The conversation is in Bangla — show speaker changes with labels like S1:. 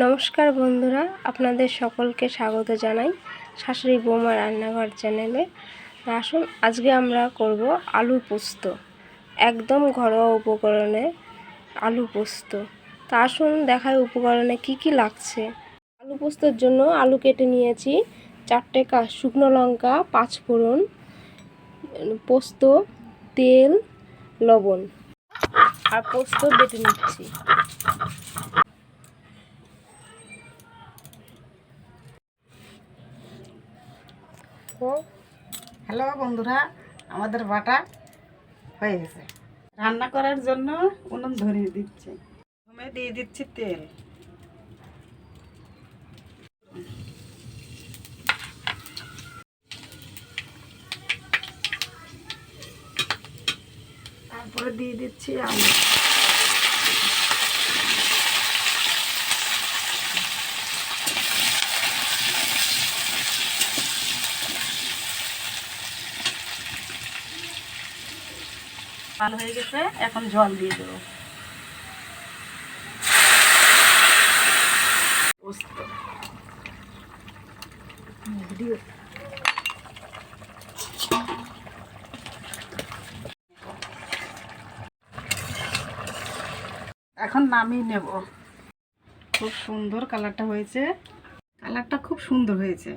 S1: নমস্কার বন্ধুরা, আপনাদের সকলকে স্বাগত জানাই শাশুড়ি বৌমা রান্নাঘর চ্যানেলে। আসুন আজকে আমরা করব আলু পোস্ত, একদম ঘরোয়া উপকরণে আলু পোস্ত। তা আসুন দেখাই উপকরণে কি কি লাগছে। আলু পোস্তর জন্য আলু কেটে নিয়েছি, 4টে শুকনো লঙ্কা, 5 ফোড়ন, পোস্ত, তেল, লবণ আর পোস্ত বেটে নিচ্ছি।
S2: হ্যালো বন্ধুরা, আমাদের বাটা হয়ে গেছে। রান্না করার জন্য উনুন ধরিয়ে দিচ্ছি। প্রথমে দিয়ে দিচ্ছি তেল, তারপরে দিয়ে দিচ্ছি আলু। ভালো হয়ে গেছে, এখন জল দিয়ে দেবো। পোস্ত এখন নামিয়ে নেব। খুব সুন্দর কালারটা হয়েছে, কালারটা খুব সুন্দর হয়েছে।